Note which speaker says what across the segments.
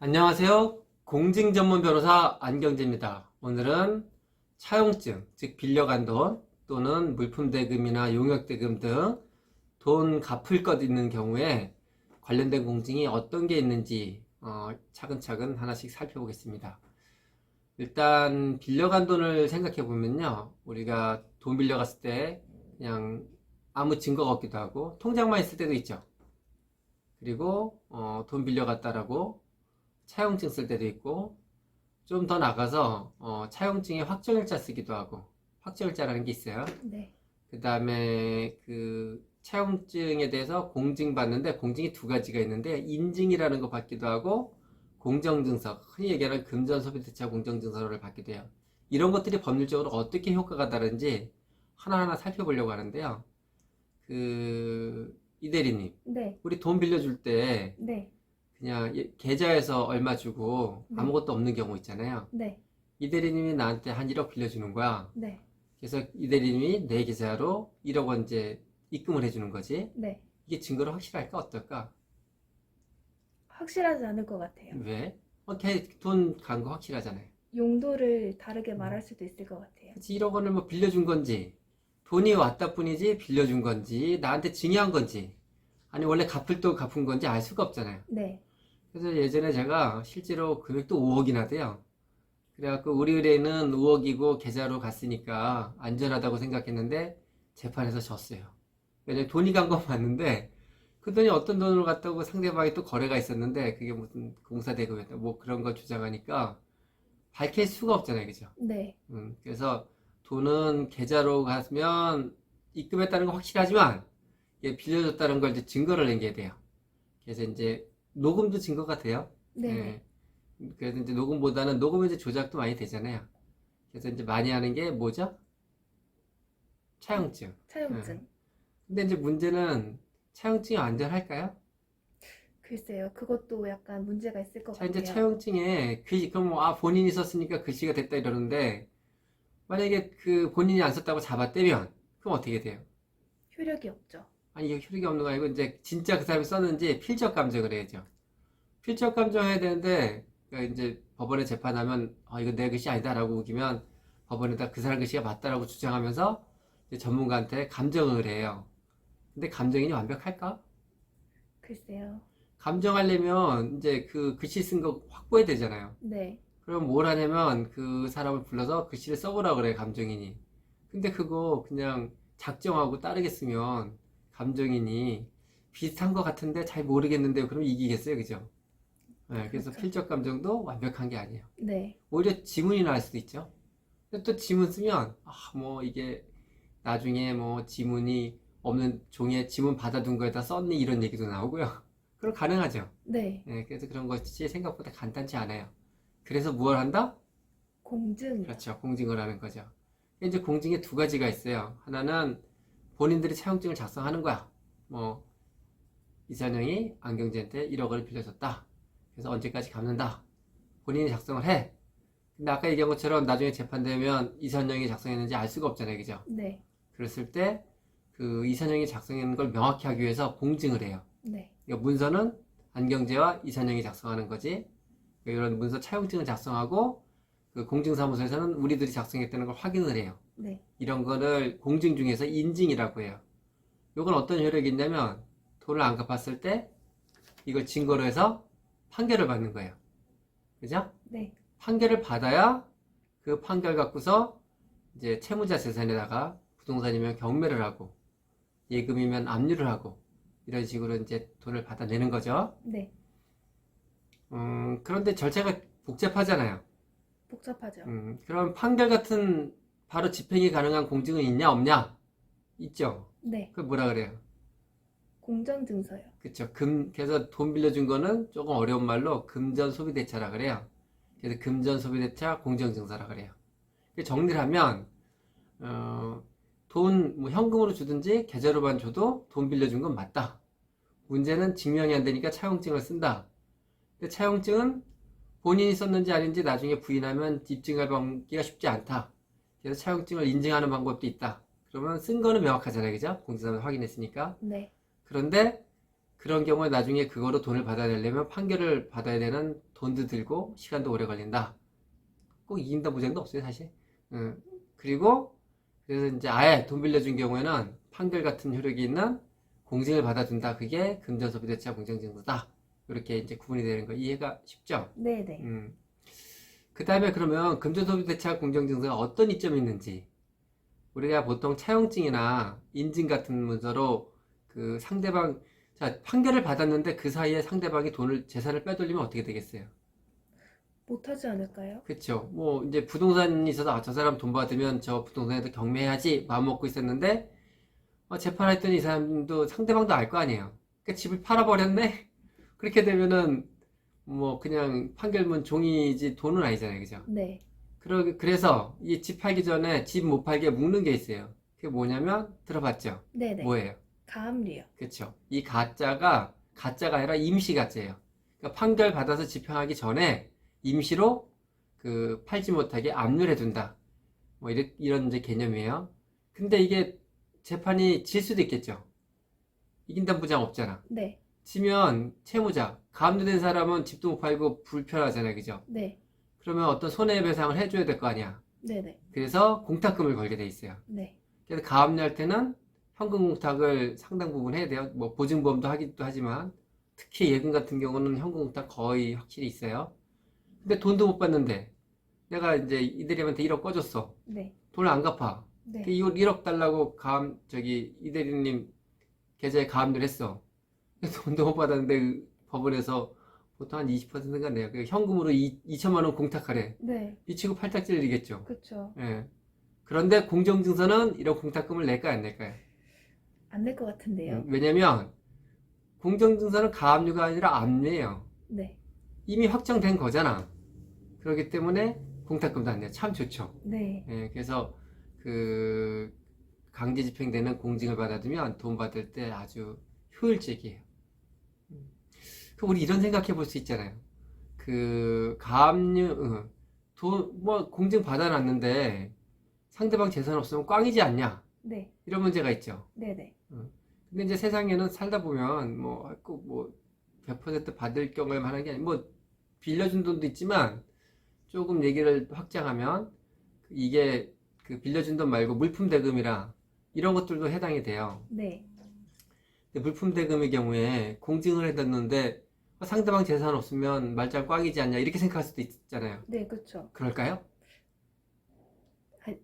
Speaker 1: 안녕하세요. 공증 전문 변호사 안경재입니다. 오늘은 차용증, 즉 빌려간 돈 또는 물품 대금이나 용역 대금 등 돈 갚을 것 있는 경우에 관련된 공증이 어떤 게 있는지 차근차근 하나씩 살펴보겠습니다. 일단 빌려간 돈을 생각해 보면요. 우리가 돈 빌려갔을 때 그냥 아무 증거가 없기도 하고 통장만 있을 때도 있죠. 그리고 돈 빌려갔다라고 차용증 쓸 때도 있고, 좀 더 나가서 차용증에 확정일자 쓰기도 하고, 확정일자라는 게 있어요.
Speaker 2: 네.
Speaker 1: 그 다음에 그 차용증에 대해서 공증받는데 공증이 두 가지가 있는데, 인증이라는 거 받기도 하고 공정증서, 흔히 얘기하는 금전소비대차 공정증서를 받기도 해요. 이런 것들이 법률적으로 어떻게 효과가 다른지 하나하나 살펴보려고 하는데요. 이 대리님,
Speaker 2: 네.
Speaker 1: 우리 돈 빌려줄 때
Speaker 2: 네.
Speaker 1: 그냥 계좌에서 얼마 주고
Speaker 2: 네.
Speaker 1: 아무것도 없는 경우 있잖아요.
Speaker 2: 네.
Speaker 1: 이 대리님이 나한테 한 1억 빌려주는 거야.
Speaker 2: 네.
Speaker 1: 그래서 이 대리님이 내 계좌로 1억 원 이제 입금을 해주는 거지.
Speaker 2: 네.
Speaker 1: 이게 증거로 확실할까 어떨까?
Speaker 2: 확실하지 않을 것 같아요.
Speaker 1: 왜? 돈 간 거 확실하잖아요.
Speaker 2: 용도를 다르게 말할 수도 있을 것 같아요.
Speaker 1: 그치, 1억 원을 뭐 빌려준 건지, 돈이 왔다 뿐이지 빌려준 건지, 나한테 증여한 건지, 아니 원래 갚을 또 갚은 건지 알 수가 없잖아요.
Speaker 2: 네.
Speaker 1: 그래서 예전에 제가 실제로 금액도 5억이나 돼요. 그래갖고 우리 의뢰는 5억이고 계좌로 갔으니까 안전하다고 생각했는데 재판에서 졌어요. 왜냐면 돈이 간 건 맞는데 그 돈이 어떤 돈으로 갔다고 상대방이 또 거래가 있었는데 그게 무슨 공사대금이었다 뭐 그런 거 주장하니까 밝힐 수가 없잖아요. 그죠?
Speaker 2: 네.
Speaker 1: 그래서 돈은 계좌로 갔으면 입금했다는 건 확실하지만 이게 빌려줬다는 걸 이제 증거를 남겨야 돼요. 그래서 이제 녹음도 증거가 돼요.
Speaker 2: 네.
Speaker 1: 예. 그래서 이제 녹음보다는 녹음은 이제 조작도 많이 되잖아요. 그래서 이제 많이 하는 게 뭐죠? 차용증. 예.
Speaker 2: 차용증.
Speaker 1: 근데 이제 문제는 차용증이 안전할까요?
Speaker 2: 글쎄요. 그것도 약간 문제가 있을 것
Speaker 1: 자, 이제
Speaker 2: 같아요.
Speaker 1: 차용증에 글씨, 그럼 뭐, 본인이 썼으니까 글씨가 됐다 이러는데, 만약에 그 본인이 안 썼다고 잡아떼면, 그럼 어떻게 돼요?
Speaker 2: 효력이 없죠.
Speaker 1: 아니, 이게 효력이 없는 거 아니고, 이제 진짜 그 사람이 썼는지 필적 감정을 해야죠. 필적 감정해야 되는데, 그러니까 이제 법원에 재판하면, 이거 내 글씨 아니다라고 우기면, 법원에다 그 사람 글씨가 맞다라고 주장하면서, 이제 전문가한테 감정을 해요. 근데 감정인이 완벽할까?
Speaker 2: 글쎄요.
Speaker 1: 감정하려면, 이제 그 글씨 쓴 거 확보해야 되잖아요.
Speaker 2: 네.
Speaker 1: 그럼 뭘 하냐면, 그 사람을 불러서 글씨를 써보라 그래, 감정인이. 근데 그거 그냥 작정하고 따르게 쓰면, 감정인이 비슷한 것 같은데 잘 모르겠는데요. 그럼 이기겠어요, 그죠? 네, 그래서
Speaker 2: 그렇죠.
Speaker 1: 필적 감정도 완벽한 게 아니에요.
Speaker 2: 네.
Speaker 1: 오히려 지문이 나올 수도 있죠. 근데 또 지문 쓰면 뭐 이게 나중에 뭐 지문이 없는 종이에 지문 받아둔 거에다 썼니 이런 얘기도 나오고요. 그럼 가능하죠.
Speaker 2: 네.
Speaker 1: 네, 그래서 그런 것이 생각보다 간단치 않아요. 그래서 무엇을 한다?
Speaker 2: 공증이요.
Speaker 1: 그렇죠. 공증을 하는 거죠. 이제 공증에 두 가지가 있어요. 하나는 본인들이 차용증을 작성하는 거야. 뭐 이선영이 안경재한테 1억 원을 빌려줬다. 그래서 언제까지 갚는다. 본인이 작성을 해. 근데 아까 얘기한 것처럼 나중에 재판되면 이선영이 작성했는지 알 수가 없잖아요. 그죠?
Speaker 2: 네.
Speaker 1: 그랬을 때 그 이선영이 작성했는 걸 명확히 하기 위해서 공증을 해요.
Speaker 2: 네.
Speaker 1: 그러니까 문서는 안경재와 이선영이 작성하는 거지. 그러니까 이런 문서 차용증을 작성하고 그 공증사무소에서는 우리들이 작성했다는 걸 확인을 해요.
Speaker 2: 네.
Speaker 1: 이런 거를 공증 중에서 인증이라고 해요. 이건 어떤 효력이 있냐면 돈을 안 갚았을 때 이걸 증거로 해서 판결을 받는 거예요. 그죠?
Speaker 2: 네.
Speaker 1: 판결을 받아야 그 판결 갖고서 이제 채무자 재산에다가 부동산이면 경매를 하고 예금이면 압류를 하고 이런 식으로 이제 돈을 받아내는 거죠.
Speaker 2: 네.
Speaker 1: 그런데 절차가 복잡하잖아요.
Speaker 2: 복잡하죠.
Speaker 1: 그럼 판결 같은 바로 집행이 가능한 공증은 있냐 없냐? 있죠.
Speaker 2: 네.
Speaker 1: 그걸 뭐라 그래요?
Speaker 2: 공정증서요.
Speaker 1: 그쵸. 그래서 돈 빌려준 거는 조금 어려운 말로 금전소비대차라 그래요. 그래서 금전소비대차 공정증서라 그래요. 정리를 하면 돈 뭐 현금으로 주든지 계좌로만 줘도 돈 빌려준 건 맞다. 문제는 증명이 안 되니까 차용증을 쓴다. 근데 차용증은 본인이 썼는지 아닌지 나중에 부인하면 입증하기가 쉽지 않다. 그래서 차용증을 인증하는 방법도 있다. 그러면 쓴 거는 명확하잖아요. 그죠? 공증사를 확인했으니까.
Speaker 2: 네.
Speaker 1: 그런데 그런 경우에 나중에 그거로 돈을 받아내려면 판결을 받아야 되는 돈도 들고 시간도 오래 걸린다. 꼭 이긴다 보장도 없어요, 사실. 그리고 그래서 이제 아예 돈 빌려준 경우에는 판결 같은 효력이 있는 공증을 받아준다. 그게 금전소비대차 공정증서다. 이렇게 이제 구분이 되는 거 이해가 쉽죠?
Speaker 2: 네네.
Speaker 1: 그 다음에 그러면 금전소비대차 공정증서가 어떤 이점이 있는지, 우리가 보통 차용증이나 인증 같은 문서로 그 상대방, 자, 판결을 받았는데 그 사이에 상대방이 재산을 빼돌리면 어떻게 되겠어요?
Speaker 2: 못하지 않을까요?
Speaker 1: 그쵸. 뭐, 이제 부동산이 있어서, 아, 저 사람 돈 받으면 저 부동산에도 경매해야지 마음 먹고 있었는데, 재판했더니 이 사람도 상대방도 알 거 아니에요. 그러니까 집을 팔아버렸네? 그렇게 되면은, 뭐, 그냥 판결문 종이지 돈은 아니잖아요. 그죠?
Speaker 2: 네.
Speaker 1: 그래서 이 집 팔기 전에 집 못 팔게 묶는 게 있어요. 그게 뭐냐면, 들어봤죠?
Speaker 2: 네네.
Speaker 1: 뭐예요?
Speaker 2: 가압류요.
Speaker 1: 그쵸. 이 가짜가 아니라 임시 가짜예요. 그러니까 판결 받아서 집행하기 전에 임시로 그 팔지 못하게 압류를 해둔다. 뭐 이런 이제 개념이에요. 근데 이게 재판이 질 수도 있겠죠. 이긴다는 보장 없잖아.
Speaker 2: 네.
Speaker 1: 지면 채무자, 가압류된 사람은 집도 못 팔고 불편하잖아요. 그죠?
Speaker 2: 네.
Speaker 1: 그러면 어떤 손해배상을 해줘야 될 거 아니야.
Speaker 2: 네네.
Speaker 1: 그래서 공탁금을 걸게 돼 있어요.
Speaker 2: 네.
Speaker 1: 그래서 가압류할 때는 현금 공탁을 상당 부분 해야 돼요. 뭐 보증보험도 하기도 하지만 특히 예금 같은 경우는 현금 공탁 거의 확실히 있어요. 근데 돈도 못 받는데 내가 이제 이대리한테 1억 꺼줬어.
Speaker 2: 네.
Speaker 1: 돈을 안 갚아.
Speaker 2: 네.
Speaker 1: 이걸 1억 달라고 이대리님 계좌에 가압류를 했어. 돈도 못 받았는데 그 법원에서 보통 한 20%인가 내요. 현금으로 2천만 원 공탁하래.
Speaker 2: 네.
Speaker 1: 미치고 팔딱질이겠죠.
Speaker 2: 그쵸.
Speaker 1: 예. 그런데 공정증서는 이런 공탁금을 낼까요, 안 낼까요?
Speaker 2: 안 낼 것 같은데요.
Speaker 1: 왜냐면 공정증서는 가압류가 아니라 압류예요.
Speaker 2: 네.
Speaker 1: 이미 확정된 거잖아. 그렇기 때문에 공탁금도 안 내요. 참 좋죠.
Speaker 2: 네.
Speaker 1: 예, 그래서 그 강제 집행되는 공증을 받아두면 돈 받을 때 아주 효율적이에요. 우리 이런 생각해 볼 수 있잖아요. 그 가압류 뭐 공증 받아놨는데 상대방 재산 없으면 꽝이지 않냐?
Speaker 2: 네.
Speaker 1: 이런 문제가 있죠.
Speaker 2: 네네.
Speaker 1: 근데 이제 세상에는 살다 보면 뭐 100% 받을 경우에만 하는 게 아니고 뭐 빌려준 돈도 있지만 조금 얘기를 확장하면 이게 그 빌려준 돈 말고 물품 대금이라 이런 것들도 해당이 돼요.
Speaker 2: 네.
Speaker 1: 근데 물품 대금의 경우에 공증을 해뒀는데 상대방 재산 없으면 말짱 꽝이지 않냐 이렇게 생각할 수도 있잖아요.
Speaker 2: 네, 그쵸.
Speaker 1: 그럴까요?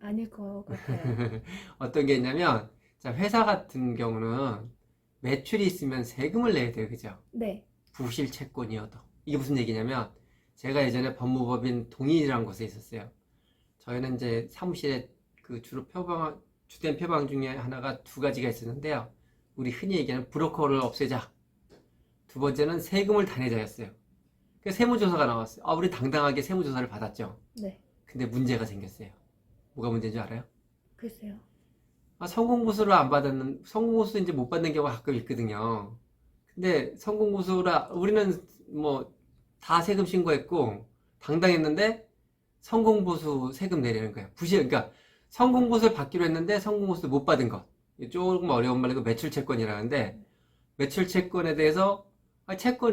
Speaker 2: 아닐 것 같아요.
Speaker 1: 어떤 게 있냐면 자, 회사 같은 경우는 매출이 있으면 세금을 내야 돼요. 그죠?
Speaker 2: 네.
Speaker 1: 부실 채권이어도. 이게 무슨 얘기냐면 제가 예전에 법무법인 동인이라는 곳에 있었어요. 저희는 이제 사무실에 그 주로 주된 표방 중에 하나가 두 가지가 있었는데요. 우리 흔히 얘기하는 브로커를 없애자. 두 번째는 세금을 다 내자였어요. 그래서 세무조사가 나왔어요. 우리 당당하게 세무조사를 받았죠.
Speaker 2: 네.
Speaker 1: 근데 문제가 생겼어요. 뭐가 문제인 줄 알아요?
Speaker 2: 글쎄요.
Speaker 1: 성공보수를 안 받았는, 성공보수 이제 못 받는 경우가 가끔 있거든요. 근데 성공보수라, 우리는 뭐, 다 세금 신고했고, 당당했는데, 성공보수 세금 내리는 거예요. 그러니까, 성공보수를 받기로 했는데, 성공보수 못 받은 것. 조금 어려운 말이고, 매출채권이라는데, 매출채권에 대해서,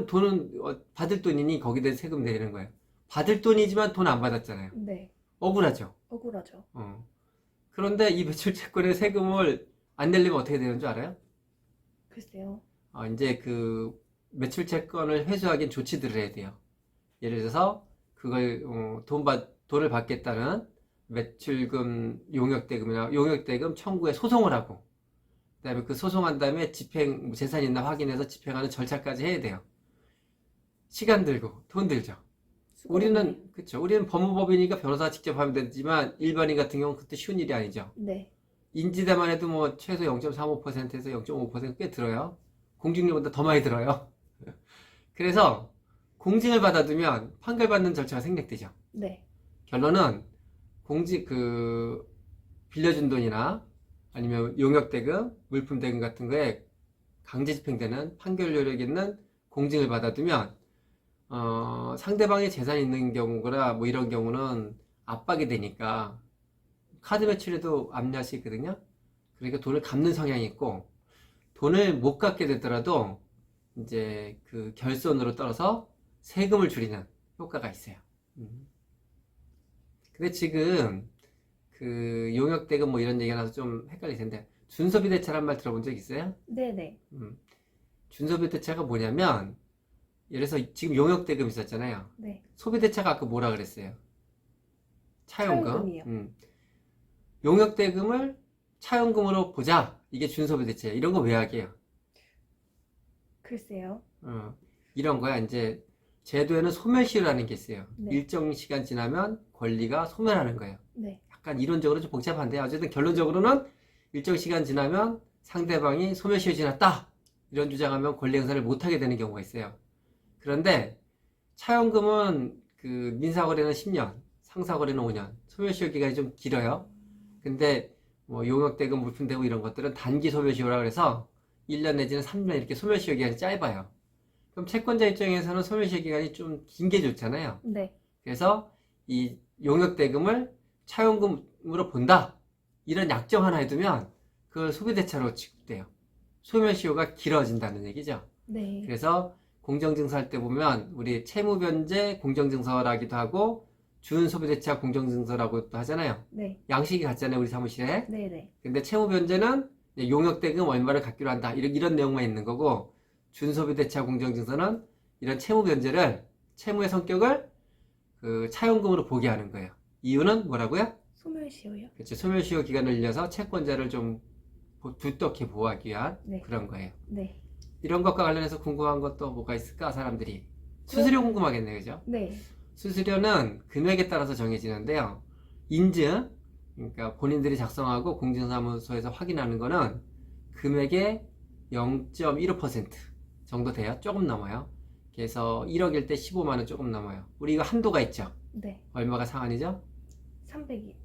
Speaker 1: 돈은 받을 돈이니 거기에 대해서 세금 내리는 거예요. 받을 돈이지만 돈 안 받았잖아요.
Speaker 2: 네.
Speaker 1: 억울하죠?
Speaker 2: 억울하죠.
Speaker 1: 그런데 이 매출채권의 세금을 안 내려면 어떻게 되는 줄 알아요?
Speaker 2: 글쎄요.
Speaker 1: 이제 그 매출채권을 회수하기엔 조치들을 해야 돼요. 예를 들어서 그걸 돈을 받겠다는 매출금 용역대금 청구에 소송을 하고 그다음에 그 소송한 다음에 재산이 있나 확인해서 집행하는 절차까지 해야 돼요. 시간 들고 돈 들죠. 우리는 법무법이니까 변호사 직접 하면 되지만 일반인 같은 경우는 그것도 쉬운 일이 아니죠.
Speaker 2: 네.
Speaker 1: 인지대만 해도 뭐 최소 0.35%에서 0.5% 꽤 들어요. 공증료보다 더 많이 들어요. 그래서 공증을 받아두면 판결받는 절차가 생략되죠.
Speaker 2: 네.
Speaker 1: 결론은 빌려준 돈이나 아니면 용역대금, 물품대금 같은 거에 강제 집행되는 판결 효력 있는 공증을 받아두면 상대방의 재산이 있는 경우거나 뭐 이런 경우는 압박이 되니까 카드 매출에도 압류할 수 있거든요. 그러니까 돈을 갚는 성향이 있고 돈을 못 갚게 되더라도 이제 그 결손으로 떨어서 세금을 줄이는 효과가 있어요. 근데 지금 그 용역대금 뭐 이런 얘기가 나서 좀 헷갈릴 텐데 준소비대차란 말 들어본 적 있어요?
Speaker 2: 네네.
Speaker 1: 준소비대차가 뭐냐면 예를 들어서 지금 용역대금 있었잖아요.
Speaker 2: 네.
Speaker 1: 소비대차가 아까 뭐라 그랬어요? 차용금.
Speaker 2: 차용금이요.
Speaker 1: 용역대금을 차용금으로 보자. 이게 준소비대차예요. 이런 거 왜 하게요?
Speaker 2: 글쎄요.
Speaker 1: 이런 거야. 이제 제도에는 소멸시효라는 게 있어요.
Speaker 2: 네.
Speaker 1: 일정 시간 지나면 권리가 소멸하는 거예요.
Speaker 2: 네.
Speaker 1: 약간 이론적으로 좀 복잡한데 어쨌든 결론적으로는 일정 시간 지나면 상대방이 소멸시효 지났다. 이런 주장하면 권리 행사를 못하게 되는 경우가 있어요. 그런데 차용금은 그 민사거래는 10년, 상사거래는 5년, 소멸시효 기간이 좀 길어요. 근데 뭐 용역대금, 물품대금 이런 것들은 단기 소멸시효라 그래서 1년 내지는 3년 이렇게 소멸시효 기간이 짧아요. 그럼 채권자 입장에서는 소멸시효 기간이 좀 긴 게 좋잖아요.
Speaker 2: 네.
Speaker 1: 그래서 이 용역대금을 차용금으로 본다. 이런 약정 하나 해두면 그걸 소비대차로 취급돼요. 소멸시효가 길어진다는 얘기죠.
Speaker 2: 네.
Speaker 1: 그래서 공정증서 할 때 보면 우리 채무변제 공정증서라기도 하고 준소비대차 공정증서라고도 하잖아요.
Speaker 2: 네.
Speaker 1: 양식이 같잖아요, 우리 사무실에.
Speaker 2: 네네.
Speaker 1: 근데 채무변제는 용역대금 얼마를 갚기로 한다. 이런 내용만 있는 거고 준소비대차 공정증서는 이런 채무변제를 채무의 성격을 그 차용금으로 보게 하는 거예요. 이유는 뭐라고요?
Speaker 2: 소멸시효요.
Speaker 1: 그렇죠. 소멸시효 기간을 늘려서 채권자를 좀 두텁게 보호하기 위한
Speaker 2: 네.
Speaker 1: 그런 거예요.
Speaker 2: 네.
Speaker 1: 이런 것과 관련해서 궁금한 것도 뭐가 있을까, 사람들이? 수수료 궁금하겠네요, 그죠?
Speaker 2: 네.
Speaker 1: 수수료는 금액에 따라서 정해지는데요. 인증, 그러니까 본인들이 작성하고 공증사무소에서 확인하는 거는 금액의 0.15% 정도 돼요. 조금 넘어요. 그래서 1억일 때 15만 원 조금 넘어요. 우리 이거 한도가 있죠?
Speaker 2: 네.
Speaker 1: 얼마가 상한이죠?
Speaker 2: 300이.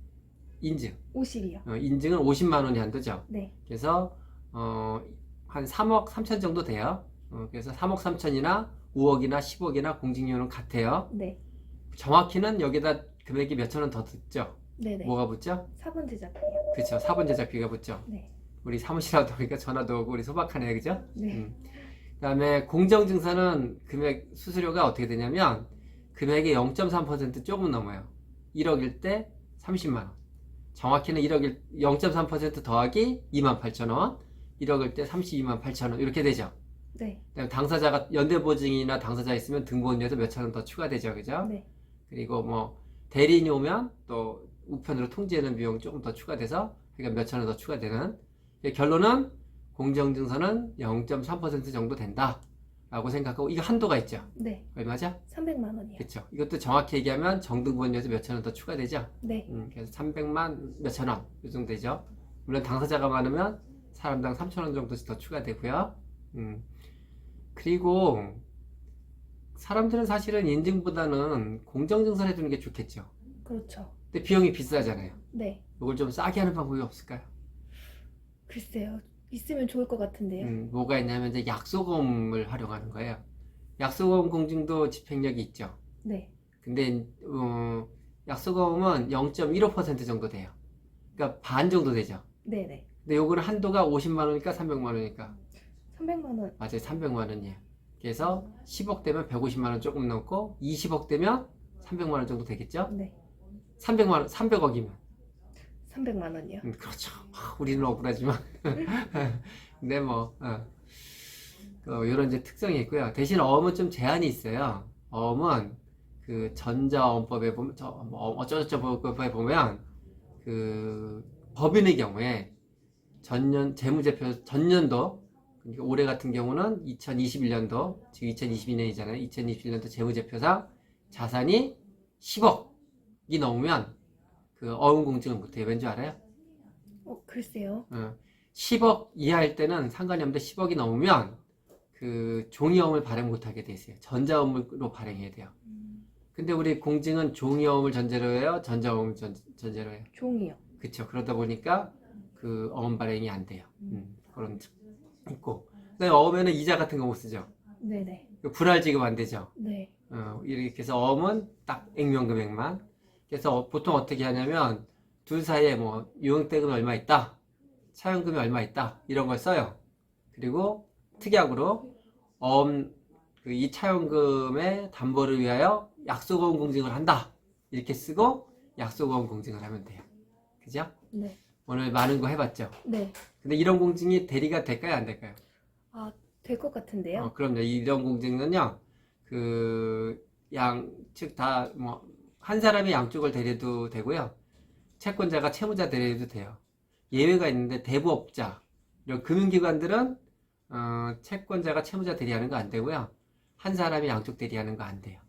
Speaker 1: 인증.
Speaker 2: 50이요.
Speaker 1: 인증은 50만 원이 한도죠.
Speaker 2: 네.
Speaker 1: 그래서 한 3억 3천 정도 돼요. 그래서 3억 3천이나 5억이나 10억이나 공직료는 같아요.
Speaker 2: 네.
Speaker 1: 정확히는 여기다 금액이 몇 천 원 더 붙죠.
Speaker 2: 네네.
Speaker 1: 뭐가 붙죠?
Speaker 2: 사본 제작비요.
Speaker 1: 그렇죠. 사본 제작비가 붙죠.
Speaker 2: 네.
Speaker 1: 우리 사무실 하다 보니까 전화도 오고 우리 소박하네요, 그죠?
Speaker 2: 네.
Speaker 1: 그다음에 공정증서는 금액 수수료가 어떻게 되냐면 금액의 0.3% 조금 넘어요. 1억일 때 30만 원. 정확히는 1억일 0.3% 더하기 28,000원. 1억일 때 32만 8천원 이렇게 되죠.
Speaker 2: 네.
Speaker 1: 그다음에 당사자가 연대보증이나 당사자 있으면 등본료에서 몇 천 원 더 추가되죠, 그죠?
Speaker 2: 네.
Speaker 1: 그리고 뭐 대리인이 오면 또 우편으로 통지하는 비용 조금 더 추가돼서 그러니까 몇 천 원 더 추가되는. 결론은 공정증서는 0.3% 정도 된다 라고 생각하고 이거 한도가 있죠.
Speaker 2: 네.
Speaker 1: 얼마죠?
Speaker 2: 300만 원이요.
Speaker 1: 그렇죠. 이것도 정확히 얘기하면 정등본료에서 몇 천 원 더 추가되죠.
Speaker 2: 네.
Speaker 1: 그래서 300만 몇 천 원 이 정도 되죠. 물론 당사자가 많으면 사람당 3천 원 정도씩 더 추가되고요. 그리고 사람들은 사실은 인증보다는 공정증서를 해두는 게 좋겠죠.
Speaker 2: 그렇죠.
Speaker 1: 근데 비용이 비싸잖아요.
Speaker 2: 네.
Speaker 1: 이걸 좀 싸게 하는 방법이 없을까요?
Speaker 2: 글쎄요. 있으면 좋을 것 같은데요.
Speaker 1: 뭐가 있냐면 이제 약소금을 활용하는 거예요. 약소금 공증도 집행력이 있죠.
Speaker 2: 네.
Speaker 1: 근데 약소금은 0.15% 정도 돼요. 그러니까 반 정도 되죠.
Speaker 2: 네네.
Speaker 1: 근데 요거는 한도가 50만 원이니까 300만 원이니까
Speaker 2: 300만 원.
Speaker 1: 맞아요. 300만 원이에요. 그래서 10억 되면 150만 원 조금 넘고 20억 되면 300만 원 정도 되겠죠?
Speaker 2: 네.
Speaker 1: 300만 원, 300억이면
Speaker 2: 300만 원이요.
Speaker 1: 그렇죠. 우리는 억울하지만 근데 뭐 이런 이제 특성이 있고요. 대신 어음은 좀 제한이 있어요. 어음은 그 전자어음법에 보면 어쩌고저쩌고법에 보면 그 법인의 경우에 재무제표 전년도 그러니까 올해 같은 경우는 2021년도 지금 2022년이잖아요. 2021년도 재무제표상 자산이 10억이 넘으면 그 어음 공증을 못해요. 왠지 알아요?
Speaker 2: 글쎄요.
Speaker 1: 10억 이하일 때는 상관이 없는데 10억이 넘으면 그 종이어음을 발행 못하게 돼 있어요. 전자어음으로 발행해야 돼요. 근데 우리 공증은 종이어음을 전제로 해요? 전자어음을 전제로 해요?
Speaker 2: 종이요.
Speaker 1: 그쵸. 그러다 보니까 그 어음 발행이 안 돼요. 그런 있고. 그다음에 어음에는 이자 같은 거 못 쓰죠.
Speaker 2: 네네.
Speaker 1: 분할 지급 안 되죠.
Speaker 2: 네.
Speaker 1: 이렇게 해서 어음은 딱 액면 금액만. 그래서 보통 어떻게 하냐면 둘 사이에 뭐 용역대금이 얼마 있다, 차용금이 얼마 있다 이런 걸 써요. 그리고 특약으로 이 차용금의 담보를 위하여 약속원 공증을 한다. 이렇게 쓰고 약속원 공증을 하면 돼요. 그죠?
Speaker 2: 네.
Speaker 1: 오늘 많은 거 해봤죠?
Speaker 2: 네.
Speaker 1: 근데 이런 공증이 대리가 될까요? 안 될까요?
Speaker 2: 아, 될 것 같은데요?
Speaker 1: 그럼요. 이런 공증은요, 그, 양측 다, 뭐, 한 사람이 양쪽을 대리해도 되고요. 채권자가 채무자 대리해도 돼요. 예외가 있는데, 대부업자, 이런 금융기관들은, 채권자가 채무자 대리하는 거 안 되고요. 한 사람이 양쪽 대리하는 거 안 돼요.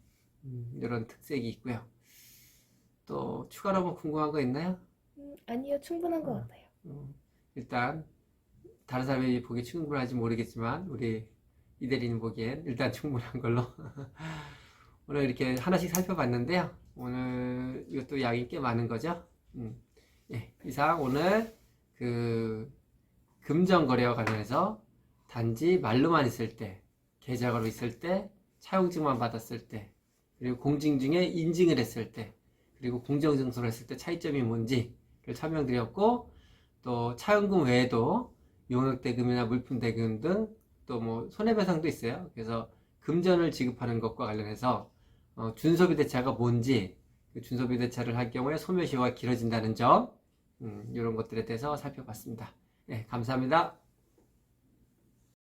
Speaker 1: 이런 특색이 있고요. 또, 추가로 뭐 궁금한 거 있나요?
Speaker 2: 아니요, 충분한 것 같아요.
Speaker 1: 일단, 다른 사람이 보기에 충분할지 모르겠지만 우리 이 대리는 보기엔 일단 충분한 걸로 오늘 이렇게 하나씩 살펴봤는데요. 오늘 이것도 양이 꽤 많은 거죠. 예, 이상 오늘 그 금전거래와 관련해서 단지 말로만 있을 때, 계좌로 있을 때, 차용증만 받았을 때, 그리고 공증 중에 인증을 했을 때, 그리고 공정증서를 했을 때 차이점이 뭔지를 설명드렸고, 또 차용금 외에도 용역대금이나 물품대금 등 또 뭐 손해배상도 있어요. 그래서 금전을 지급하는 것과 관련해서 준소비대차가 뭔지, 그 준소비대차를 할 경우에 소멸시효가 길어진다는 점, 이런 것들에 대해서 살펴봤습니다. 네, 감사합니다.